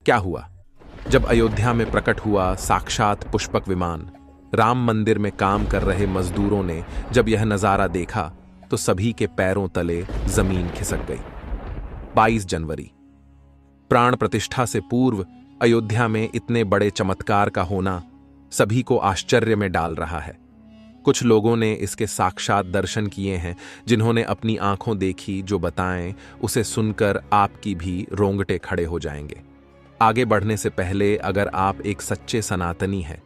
क्या हुआ? जब अयोध्या में प्रकट हुआ साक्षात पुष्पक विमान, राम मंदिर में काम कर रहे मजदूरों ने जब यह नजारा देखा तो सभी के पैरों तले जमीन खिसक गई। 22 जनवरी, प्राण प्रतिष्ठा से पूर्व अयोध्या में इतने बड़े चमत्कार का होना सभी को आश्चर्य में डाल रहा है। कुछ लोगों ने इसके साक्षात दर्शन किए हैं, जिन्होंने अपनी आंखों देखी जो बताएं, उसे सुनकर आपकी भी रोंगटे खड़े हो जाएंगे। आगे बढ़ने से पहले अगर आप एक सच्चे सनातनी हैं,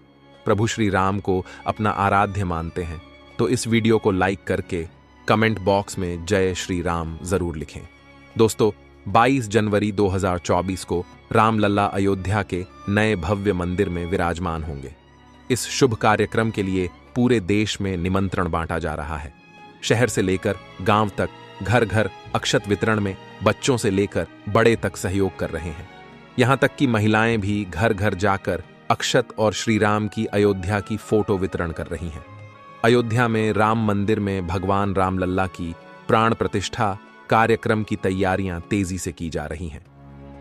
प्रभु श्री राम को अपना आराध्य मानते हैं, तो इस वीडियो को लाइक करके कमेंट बॉक्स में जय श्री राम जरूर लिखें। दोस्तों, 22 जनवरी 2024 को रामलला अयोध्या के नए भव्य मंदिर में विराजमान होंगे। इस शुभ कार्यक्रम के लिए पूरे देश में निमंत्रण बांटा जा रहा है। शहर से लेकर गांव तक, घर घर अक्षत वितरण में बच्चों से लेकर बड़े तक सहयोग कर रहे हैं। यहां तक कि महिलाएं भी घर घर जाकर अक्षत और श्री राम की अयोध्या की फोटो वितरण कर रही हैं। अयोध्या में राम मंदिर में भगवान रामलल्ला की प्राण प्रतिष्ठा कार्यक्रम की तैयारियां तेजी से की जा रही हैं।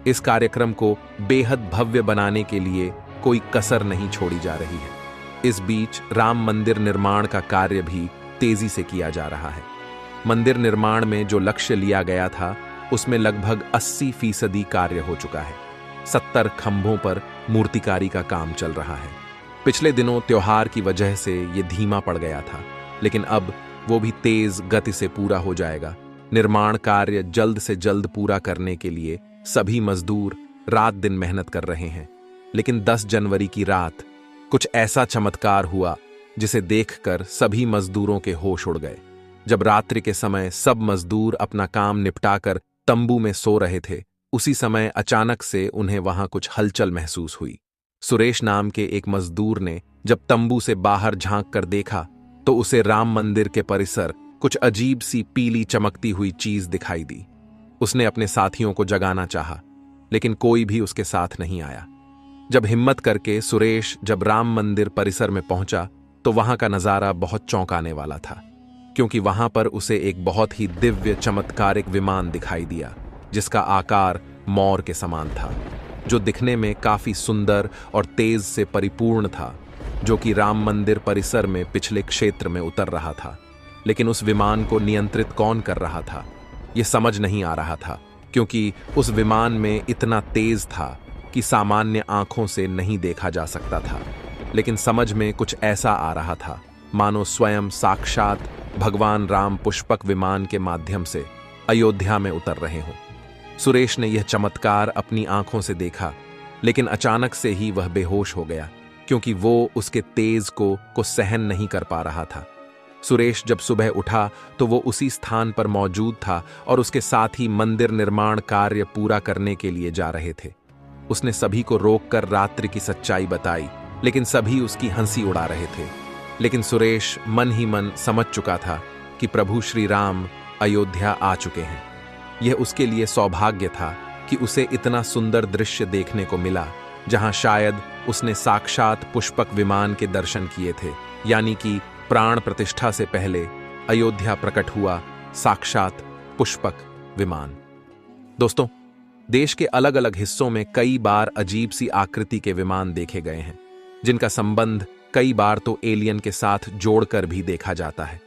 इस कार्यक्रम को बेहद भव्य बनाने के लिए कोई कसर नहीं छोड़ी जा रही है। इस बीच राम मंदिर निर्माण का कार्य भी तेजी से किया जा रहा है। मंदिर निर्माण में जो लक्ष्य लिया गया था, उसमें लगभग 80% कार्य हो चुका है। 70 खंभों पर मूर्तिकारी का काम चल रहा है। पिछले दिनों त्योहार की वजह से ये धीमा पड़ गया था, लेकिन अब वो भी तेज गति से पूरा हो जाएगा। निर्माण कार्य जल्द से जल्द पूरा करने के लिए सभी मजदूर रात दिन मेहनत कर रहे हैं। लेकिन 10 जनवरी की रात कुछ ऐसा चमत्कार हुआ जिसे देखकर सभी मजदूरों के होश उड़ गए। जब रात्रि के समय सब मजदूर अपना काम निपटाकर तंबू में सो रहे थे, उसी समय अचानक से उन्हें वहां कुछ हलचल महसूस हुई। सुरेश नाम के एक मजदूर ने जब तंबू से बाहर झांक कर देखा तो उसे राम मंदिर के परिसर कुछ अजीब सी पीली चमकती हुई चीज दिखाई दी। उसने अपने साथियों को जगाना चाहा, लेकिन कोई भी उसके साथ नहीं आया। जब हिम्मत करके सुरेश जब राम मंदिर परिसर में पहुंचा तो वहां का नजारा बहुत चौंकाने वाला था, क्योंकि वहां पर उसे एक बहुत ही दिव्य चमत्कारिक विमान दिखाई दिया, जिसका आकार मोर के समान था, जो दिखने में काफी सुंदर और तेज से परिपूर्ण था, जो कि राम मंदिर परिसर में पिछले क्षेत्र में उतर रहा था। लेकिन उस विमान को नियंत्रित कौन कर रहा था, यह समझ नहीं आ रहा था, क्योंकि उस विमान में इतना तेज था कि सामान्य आंखों से नहीं देखा जा सकता था। लेकिन समझ में कुछ ऐसा आ रहा था मानो स्वयं साक्षात भगवान राम पुष्पक विमान के माध्यम से अयोध्या में उतर रहे हों। सुरेश ने यह चमत्कार अपनी आंखों से देखा, लेकिन अचानक से ही वह बेहोश हो गया, क्योंकि वो उसके तेज को सहन नहीं कर पा रहा था। सुरेश जब सुबह उठा तो वो उसी स्थान पर मौजूद था और उसके साथ ही मंदिर निर्माण कार्य पूरा करने के लिए जा रहे थे। उसने सभी को रोककर रात्रि की सच्चाई बताई, लेकिन सभी उसकी हंसी उड़ा रहे थे। लेकिन सुरेश मन ही मन समझ चुका था कि प्रभु श्री राम अयोध्या आ चुके हैं। यह उसके लिए सौभाग्य था कि उसे इतना सुंदर दृश्य देखने को मिला, जहां शायद उसने साक्षात पुष्पक विमान के दर्शन किए थे, यानी कि प्राण प्रतिष्ठा से पहले अयोध्या प्रकट हुआ साक्षात पुष्पक विमान। दोस्तों, देश के अलग अलग हिस्सों में कई बार अजीब सी आकृति के विमान देखे गए हैं, जिनका संबंध कई बार तो एलियन के साथ जोड़कर भी देखा जाता है।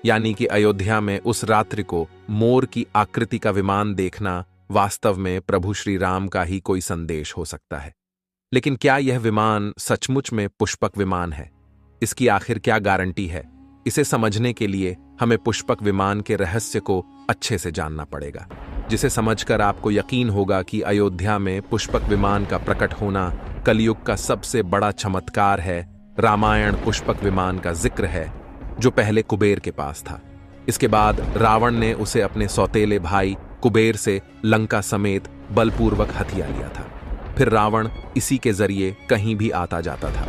यानी कि अयोध्या में उस रात्रि को मोर की आकृति का विमान देखना वास्तव में प्रभु श्री राम का ही कोई संदेश हो सकता है। लेकिन क्या यह विमान सचमुच में पुष्पक विमान है? इसकी आखिर क्या गारंटी है? इसे समझने के लिए हमें पुष्पक विमान के रहस्य को अच्छे से जानना पड़ेगा, जिसे समझकर आपको यकीन होगा कि अयोध्या में पुष्पक विमान का प्रकट होना कलयुग का सबसे बड़ा चमत्कार है। रामायण पुष्पक विमान का जिक्र है, जो पहले कुबेर के पास था। इसके बाद रावण ने उसे अपने सौतेले भाई कुबेर से लंका समेत बलपूर्वक हथिया लिया था। फिर रावण इसी के जरिए कहीं भी आता जाता था।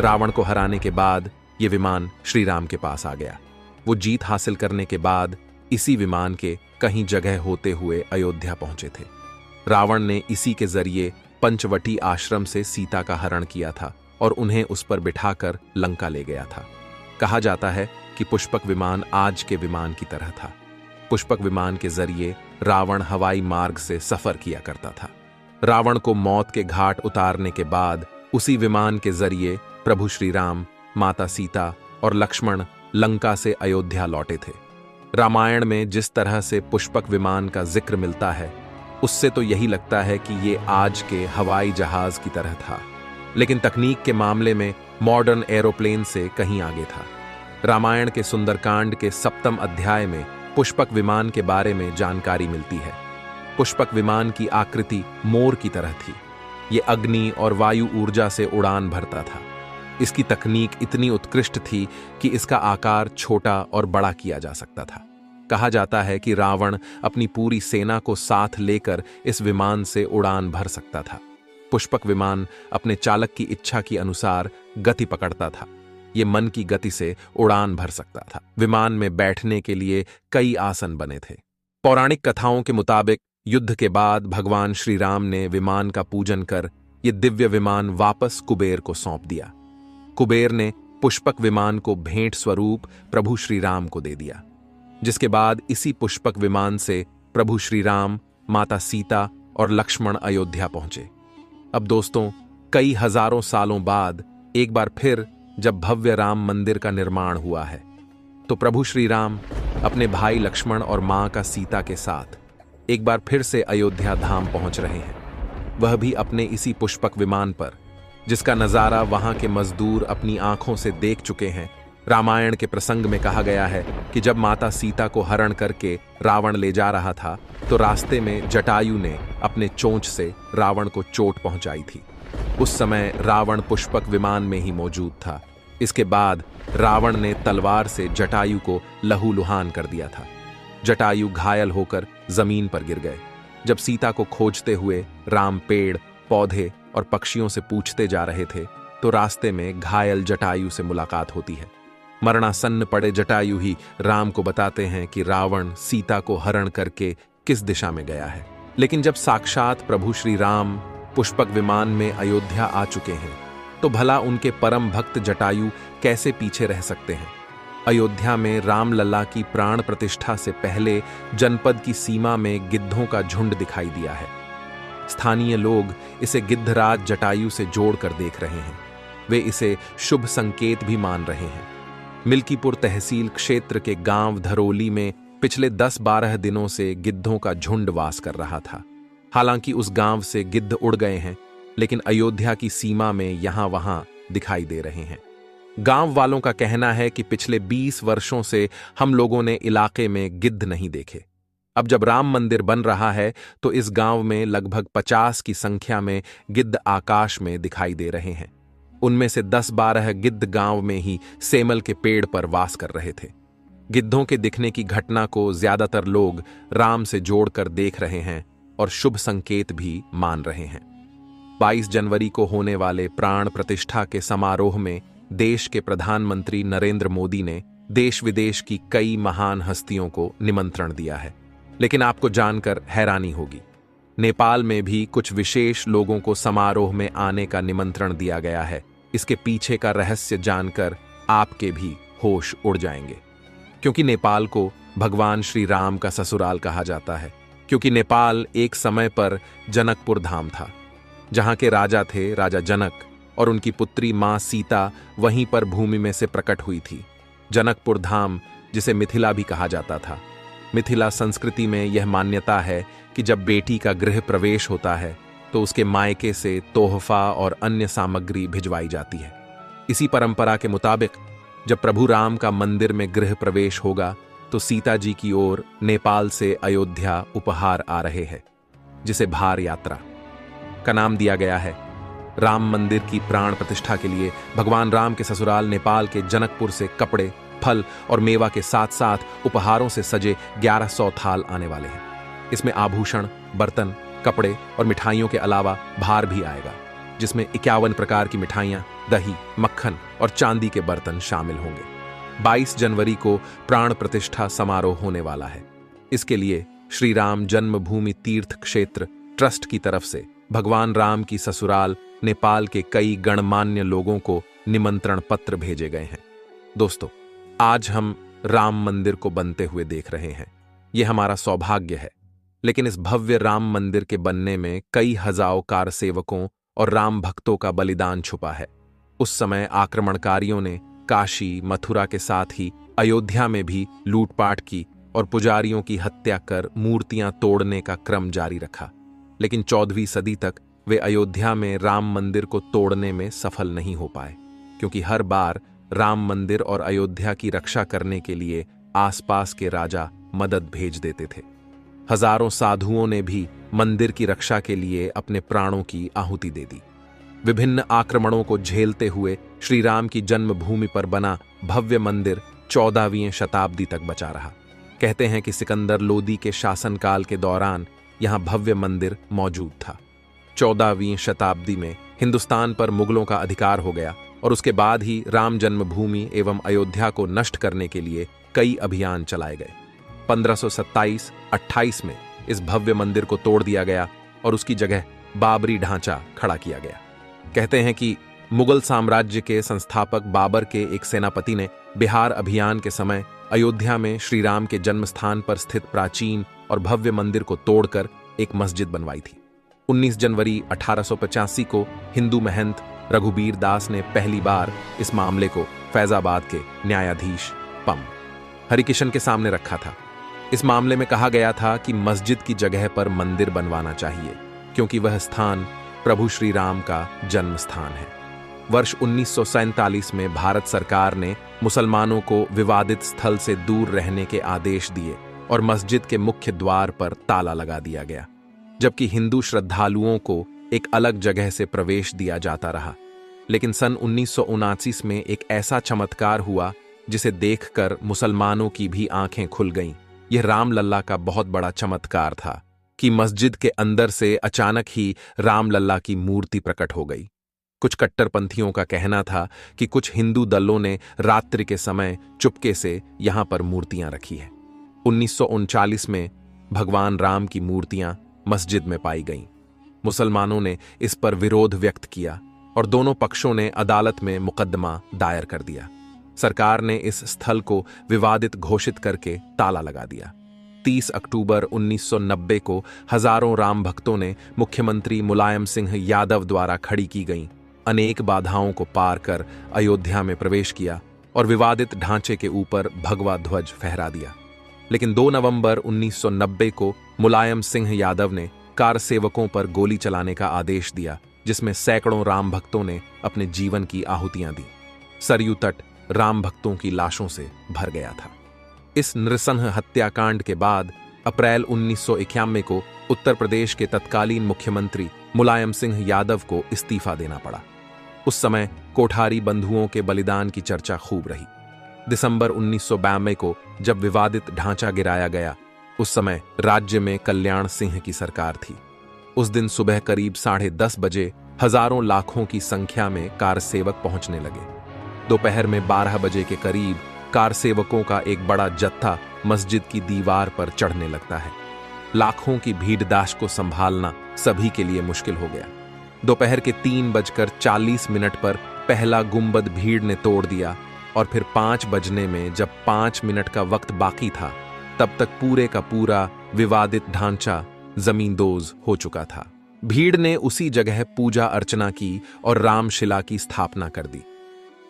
रावण को हराने के बाद ये विमान श्री राम के पास आ गया। वो जीत हासिल करने के बाद इसी विमान के कहीं जगह होते हुए अयोध्या पहुंचे थे। रावण ने इसी के जरिए पंचवटी आश्रम से सीता का हरण किया था और उन्हें उस पर बिठाकर लंका ले गया था। कहा जाता है कि पुष्पक विमान आज के विमान की तरह था। पुष्पक विमान के जरिए रावण हवाई मार्ग से सफर किया करता था। रावण को मौत के घाट उतारने के बाद उसी विमान के जरिए प्रभु श्री राम, माता सीता और लक्ष्मण लंका से अयोध्या लौटे थे। रामायण में जिस तरह से पुष्पक विमान का जिक्र मिलता है, उससे तो यही लगता है कि ये आज के हवाई जहाज की तरह था, लेकिन तकनीक के मामले में मॉडर्न एरोप्लेन से कहीं आगे था। रामायण के सुंदरकांड के 7वें अध्याय में पुष्पक विमान के बारे में जानकारी मिलती है। पुष्पक विमान की आकृति मोर की तरह थी। ये अग्नि और वायु ऊर्जा से उड़ान भरता था। इसकी तकनीक इतनी उत्कृष्ट थी कि इसका आकार छोटा और बड़ा किया जा सकता था। कहा जाता है कि रावण अपनी पूरी सेना को साथ लेकर इस विमान से उड़ान भर सकता था। पुष्पक विमान अपने चालक की इच्छा के अनुसार गति पकड़ता था। ये मन की गति से उड़ान भर सकता था। विमान में बैठने के लिए कई आसन बने थे। पौराणिक कथाओं के मुताबिक युद्ध के बाद भगवान श्री राम ने विमान का पूजन कर ये दिव्य विमान वापस कुबेर को सौंप दिया। कुबेर ने पुष्पक विमान को भेंट स्वरूप प्रभु श्री राम को दे दिया, जिसके बाद इसी पुष्पक विमान से प्रभु श्री राम, माता सीता और लक्ष्मण अयोध्या पहुंचे। अब दोस्तों, कई हजारों सालों बाद एक बार फिर जब भव्य राम मंदिर का निर्माण हुआ है, तो प्रभु श्री राम अपने भाई लक्ष्मण और मां का सीता के साथ एक बार फिर से अयोध्या धाम पहुंच रहे हैं। वह भी अपने इसी पुष्पक विमान पर, जिसका नजारा वहां के मजदूर अपनी आंखों से देख चुके हैं। रामायण के प्रसंग में कहा गया है कि जब माता सीता को हरण करके रावण ले जा रहा था, तो रास्ते में जटायु ने अपने चोंच से रावण को चोट पहुंचाई थी। उस समय रावण पुष्पक विमान में ही मौजूद था। इसके बाद रावण ने तलवार से जटायु को लहूलुहान कर दिया था। जटायु घायल होकर जमीन पर गिर गए। जब सीता को खोजते हुए राम पेड़, पौधे और पक्षियों से पूछते जा रहे थे, तो रास्ते में घायल जटायु से मुलाकात होती है। मरणासन्न पड़े जटायु ही राम को बताते हैं कि रावण सीता को हरण करके किस दिशा में गया है। लेकिन जब साक्षात प्रभु श्री राम पुष्पक विमान में अयोध्या आ चुके हैं, तो भला उनके परम भक्त जटायु कैसे पीछे रह सकते हैं। अयोध्या में रामलला की प्राण प्रतिष्ठा से पहले जनपद की सीमा में गिद्धों का झुंड दिखाई दिया है। स्थानीय लोग इसे गिद्धराज जटायु से जोड़कर देख रहे हैं। वे इसे शुभ संकेत भी मान रहे हैं। मिल्कीपुर तहसील क्षेत्र के गांव धरोली में पिछले 10-12 दिनों से गिद्धों का झुंड वास कर रहा था। हालांकि उस गांव से गिद्ध उड़ गए हैं, लेकिन अयोध्या की सीमा में यहां वहां दिखाई दे रहे हैं। गांव वालों का कहना है कि पिछले 20 वर्षों से हम लोगों ने इलाके में गिद्ध नहीं देखे। अब जब राम मंदिर बन रहा है, तो इस गांव में लगभग 50 की संख्या में गिद्ध आकाश में दिखाई दे रहे हैं। उनमें से 10-12 गिद्ध गांव में ही सेमल के पेड़ पर वास कर रहे थे। गिद्धों के दिखने की घटना को ज्यादातर लोग राम से जोड़कर देख रहे हैं और शुभ संकेत भी मान रहे हैं। 22 जनवरी को होने वाले प्राण प्रतिष्ठा के समारोह में देश के प्रधानमंत्री नरेंद्र मोदी ने देश विदेश की कई महान हस्तियों को निमंत्रण दिया है। लेकिन आपको जानकर हैरानी होगी, नेपाल में भी कुछ विशेष लोगों को समारोह में आने का निमंत्रण दिया गया है। इसके पीछे का रहस्य जानकर आपके भी होश उड़ जाएंगे, क्योंकि नेपाल को भगवान श्री राम का ससुराल कहा जाता है। क्योंकि नेपाल एक समय पर जनकपुर धाम था, जहां के राजा थे राजा जनक, और उनकी पुत्री मां सीता वहीं पर भूमि में से प्रकट हुई थी। जनकपुर धाम, जिसे मिथिला भी कहा जाता था। मिथिला संस्कृति में यह मान्यता है कि जब बेटी का गृह प्रवेश होता है, तो उसके मायके से तोहफा और अन्य सामग्री भिजवाई जाती है। इसी परंपरा के मुताबिक जब प्रभु राम का मंदिर में गृह प्रवेश होगा, तो सीता जी की ओर नेपाल से अयोध्या उपहार आ रहे हैं, जिसे भार यात्रा का नाम दिया गया है। राम मंदिर की प्राण प्रतिष्ठा के लिए भगवान राम के ससुराल नेपाल के जनकपुर से कपड़े, फल और मेवा के साथ साथ उपहारों से सजे 1100 थाल आने वाले हैं। इसमें आभूषण, बर्तन, कपड़े और मिठाइयों के अलावा भार भी आएगा, जिसमें 51 प्रकार की मिठाइयां, दही, मक्खन और चांदी के बर्तन शामिल होंगे। 22 जनवरी को प्राण प्रतिष्ठा समारोह होने वाला है। इसके लिए श्री राम जन्मभूमि तीर्थ क्षेत्र ट्रस्ट की तरफ से भगवान राम की ससुराल नेपाल के कई गणमान्य लोगों को निमंत्रण पत्र भेजे गए हैं। दोस्तों, आज हम राम मंदिर को बनते हुए देख रहे हैं। यह हमारा सौभाग्य है। लेकिन इस भव्य राम मंदिर के बनने में कई हजारों कारसेवकों और राम भक्तों का बलिदान छुपा है। उस समय आक्रमणकारियों ने काशी, मथुरा के साथ ही अयोध्या में भी लूटपाट की और पुजारियों की हत्या कर मूर्तियां तोड़ने का क्रम जारी रखा। लेकिन 14वीं सदी तक वे अयोध्या में राम मंदिर को तोड़ने में सफल नहीं हो पाए, क्योंकि हर बार राम मंदिर और अयोध्या की रक्षा करने के लिए आसपास के राजा मदद भेज देते थे। हजारों साधुओं ने भी मंदिर की रक्षा के लिए अपने प्राणों की आहुति दे दी। विभिन्न आक्रमणों को झेलते हुए श्री राम की जन्मभूमि पर बना भव्य मंदिर 14वीं शताब्दी तक बचा रहा। कहते हैं कि सिकंदर लोदी के शासनकाल के दौरान यहां भव्य मंदिर मौजूद था। 14वीं शताब्दी में हिंदुस्तान पर मुगलों का अधिकार हो गया और उसके बाद ही राम जन्मभूमि एवं अयोध्या को नष्ट करने के लिए कई अभियान चलाए गए। 1527-28 में इस भव्य मंदिर को तोड़ दिया गया और उसकी जगह बाबरी ढांचा खड़ा किया गया। कहते हैं कि मुगल साम्राज्य के संस्थापक बाबर के एक सेनापति ने बिहार अभियान के समय अयोध्या में श्री राम के जन्म स्थान पर स्थित प्राचीन और भव्य मंदिर को तोड़कर एक मस्जिद बनवाई थी। 19 जनवरी 1885 को हिंदू महंत रघुबीर दास ने पहली बार इस मामले को फैजाबाद के न्यायाधीश पम हरिकिशन के सामने रखा था। इस मामले में कहा गया था कि मस्जिद की जगह पर मंदिर बनवाना चाहिए, क्योंकि वह स्थान प्रभु श्री राम का जन्म स्थान है। वर्ष 1947 में भारत सरकार ने मुसलमानों को विवादित स्थल से दूर रहने के आदेश दिए और मस्जिद के मुख्य द्वार पर ताला लगा दिया गया, जबकि हिंदू श्रद्धालुओं को एक अलग जगह से प्रवेश दिया जाता रहा। लेकिन सन 1979 में एक ऐसा चमत्कार हुआ जिसे देखकर मुसलमानों की भी आंखें खुल गईं। यह रामलल्ला का बहुत बड़ा चमत्कार था कि मस्जिद के अंदर से अचानक ही रामलल्ला की मूर्ति प्रकट हो गई। कुछ कट्टरपंथियों का कहना था कि कुछ हिंदू दलों ने रात्रि के समय चुपके से यहां पर मूर्तियां रखी है। 1939 में भगवान राम की मूर्तियां मस्जिद में पाई गईं। मुसलमानों ने इस पर विरोध व्यक्त किया और दोनों पक्षों ने अदालत में मुकदमा दायर कर दिया। सरकार ने इस स्थल को विवादित घोषित करके ताला लगा दिया। 30 अक्टूबर 1990 को हजारों राम भक्तों ने मुख्यमंत्री मुलायम सिंह यादव द्वारा खड़ी की गईं अनेक बाधाओं को पार कर अयोध्या में प्रवेश किया और विवादित ढांचे के ऊपर भगवा ध्वज फहरा दिया। लेकिन 2 नवंबर 1990 को मुलायम सिंह यादव ने कार सेवकों पर गोली चलाने का आदेश दिया, जिसमें सैकड़ों राम भक्तों ने अपने जीवन की आहुतियां दी। सरयू तट राम भक्तों की लाशों से भर गया था। इस नृशंस हत्याकांड के बाद अप्रैल 1991 को उत्तर प्रदेश के तत्कालीन मुख्यमंत्री मुलायम सिंह यादव को इस्तीफा देना पड़ा। उस समय कोठारी बंधुओं के बलिदान की चर्चा खूब रही। दिसंबर 1992 को जब विवादित ढांचा गिराया गया, उस समय राज्य में कल्याण सिंह की सरकार थी। उस दिन सुबह करीब 10:30 बजे हजारों लाखों की संख्या में कार सेवक पहुंचने लगे। दोपहर में 12 बजे के करीब कार सेवकों का एक बड़ा जत्था मस्जिद की दीवार पर चढ़ने लगता है। लाखों की भीड़दाश को संभालना सभी के लिए मुश्किल हो गया। दोपहर के 3:40 पर पहला गुंबद भीड़ ने तोड़ दिया और फिर 5 बजने में जब 5 मिनट का वक्त बाकी था, तब तक पूरे का पूरा विवादित ढांचा जमींदोज हो चुका था। भीड़ ने उसी जगह पूजा अर्चना की और रामशिला की स्थापना कर दी।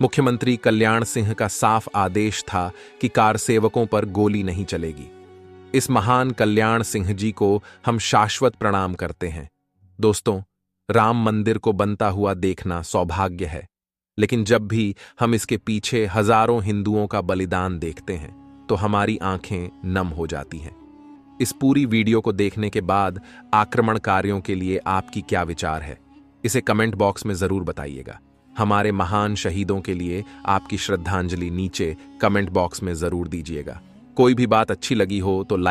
मुख्यमंत्री कल्याण सिंह का साफ आदेश था कि कार सेवकों पर गोली नहीं चलेगी। इस महान कल्याण सिंह जी को हम शाश्वत प्रणाम करते हैं। दोस्तों, राम मंदिर को बनता हुआ देखना सौभाग्य है, लेकिन जब भी हम इसके पीछे हजारों हिंदुओं का बलिदान देखते हैं तो हमारी आंखें नम हो जाती हैं। इस पूरी वीडियो को देखने के बाद आक्रमणकारियों के लिए आपकी क्या विचार है, इसे कमेंट बॉक्स में जरूर बताइएगा। हमारे महान शहीदों के लिए आपकी श्रद्धांजलि नीचे कमेंट बॉक्स में जरूर दीजिएगा। कोई भी बात अच्छी लगी हो तो